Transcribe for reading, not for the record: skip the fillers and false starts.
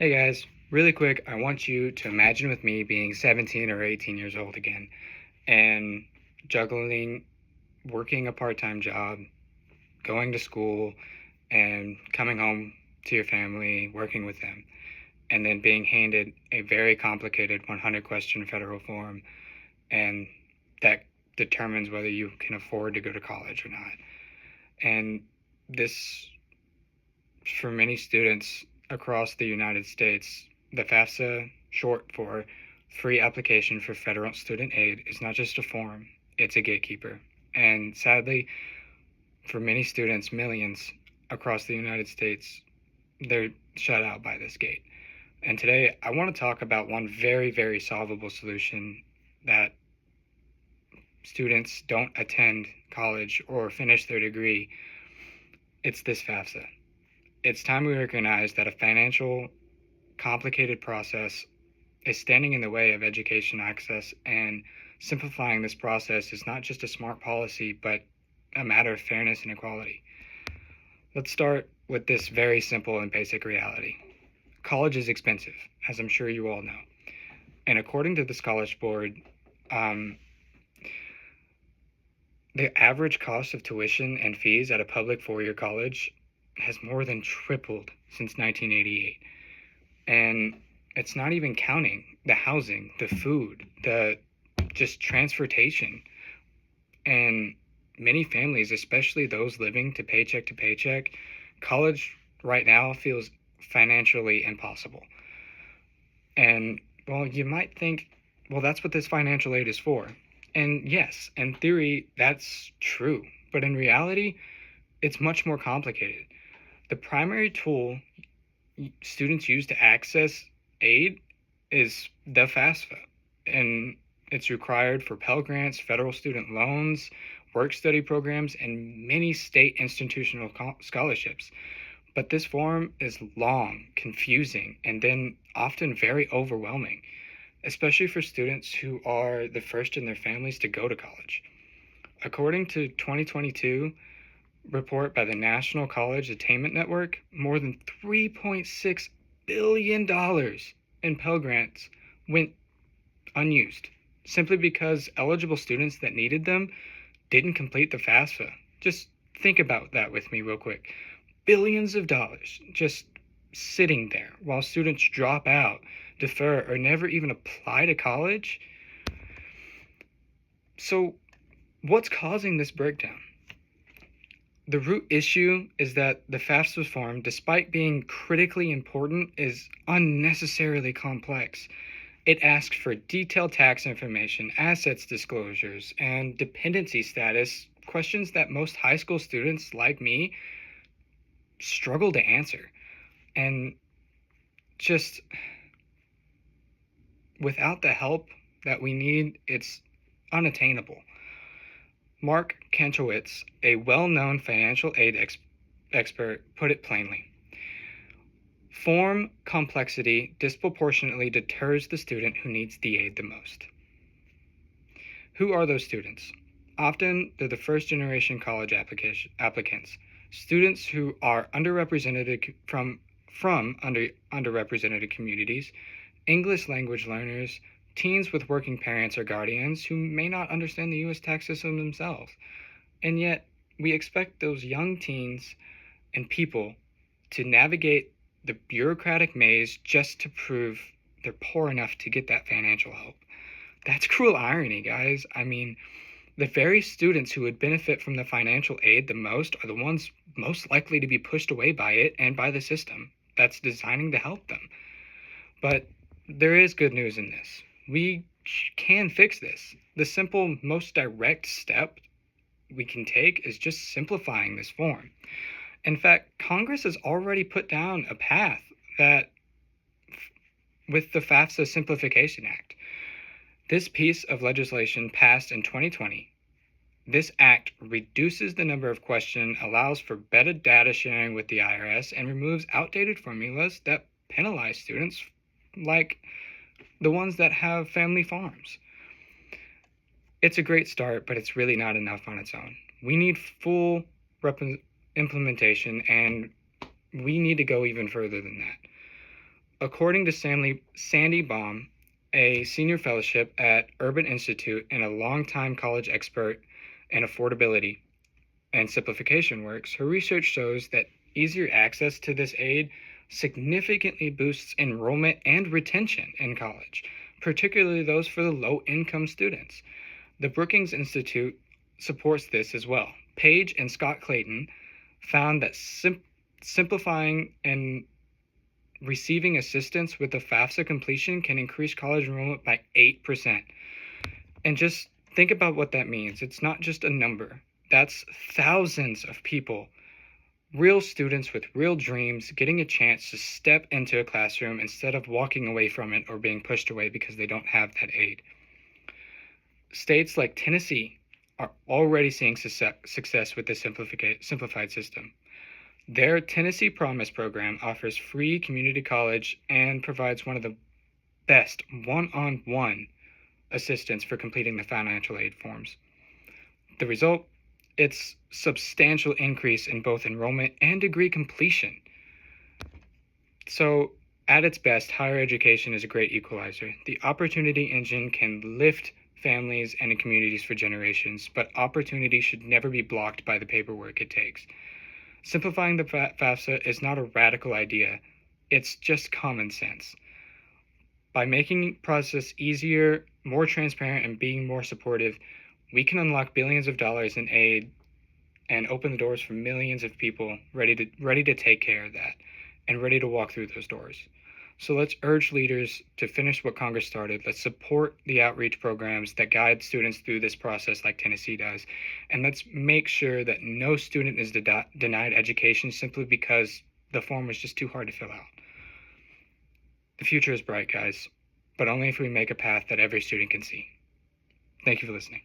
Hey guys, really quick, I want you to imagine with me being 17 or 18 years old again and juggling working a part-time job, going to school, and coming home to your family, working with them, and then being handed a very complicated 100-question federal form, and that determines whether you can afford to go to college or not. And this, for many students across the United States, the FAFSA, short for Free Application for Federal Student Aid, is not just a form, it's a gatekeeper. And sadly, for many students, millions across the United States, they're shut out by this gate. And today, I want to talk about one very, very solvable solution that students don't attend college or finish their degree. It's this FAFSA. It's time we recognize that a financial, complicated process is standing in the way of education access, and simplifying this process is not just a smart policy, but a matter of fairness and equality. Let's start with this very simple and basic reality. College is expensive, as I'm sure you all know. And according to the College Board, the average cost of tuition and fees at a public four-year college has more than tripled since 1988. And it's not even counting the housing, the food, the just transportation. And many families, especially those living to paycheck, college right now feels financially impossible. And well, you might think, well, that's what this financial aid is for. And yes, in theory, that's true. But in reality, it's much more complicated. The primary tool students use to access aid is the FAFSA, and it's required for Pell Grants, federal student loans, work study programs, and many state institutional scholarships. But this form is long, confusing, and then often very overwhelming, especially for students who are the first in their families to go to college. According to 2022 report by the National College Attainment Network, more than $3.6 billion in Pell Grants went unused simply because eligible students that needed them didn't complete the FAFSA. Just think about that with me real quick. Billions of dollars just sitting there while students drop out, defer, or never even apply to college. So, what's causing this breakdown? The root issue is that the FAFSA form, despite being critically important, is unnecessarily complex. It asks for detailed tax information, assets disclosures, and dependency status, questions that most high school students like me struggle to answer. And just without the help that we need, it's unattainable. Mark Kantrowitz, a well-known financial aid expert, put it plainly. Form complexity disproportionately deters the student who needs the aid the most. Who are those students? Often, they're the first-generation college applicants, students who are underrepresented from underrepresented communities, English language learners, teens with working parents or guardians who may not understand the U.S. tax system themselves. And yet, we expect those young teens and people to navigate the bureaucratic maze just to prove they're poor enough to get that financial help. That's cruel irony, guys. I mean, the very students who would benefit from the financial aid the most are the ones most likely to be pushed away by it and by the system that's designing to help them. But there is good news in this. We can fix this. The simple, most direct step we can take is just simplifying this form. In fact, Congress has already put down a path that with the FAFSA Simplification Act. This piece of legislation passed in 2020. This act reduces the number of questions, allows for better data sharing with the IRS, and removes outdated formulas that penalize students like the ones that have family farms. It's a great start, but it's really not enough on its own. We need full implementation, and we need to go even further than that. According to Sandy Baum, a senior fellowship at Urban Institute and a longtime college expert in affordability and simplification works, her research shows that easier access to this aid significantly boosts enrollment and retention in college, particularly those for the low-income students. The Brookings Institute supports this as well. Page and Scott Clayton found that simplifying and receiving assistance with the FAFSA completion can increase college enrollment by 8%. And just think about what that means. It's not just a number. That's thousands of people, real students with real dreams, getting a chance to step into a classroom instead of walking away from it or being pushed away because they don't have that aid. States like Tennessee are already seeing success with the simplified system. Their Tennessee Promise program offers free community college and provides one of the best one-on-one assistance for completing the financial aid forms. The result? It's substantial increase in both enrollment and degree completion. So, at its best, higher education is a great equalizer. The opportunity engine can lift families and communities for generations, but opportunity should never be blocked by the paperwork it takes. Simplifying the FAFSA is not a radical idea. It's just common sense. By making the process easier, more transparent, and being more supportive, we can unlock billions of dollars in aid and open the doors for millions of people ready to take care of that and ready to walk through those doors. So let's urge leaders to finish what Congress started. Let's support the outreach programs that guide students through this process like Tennessee does. And let's make sure that no student is denied education simply because the form was just too hard to fill out. The future is bright, guys, but only if we make a path that every student can see. Thank you for listening.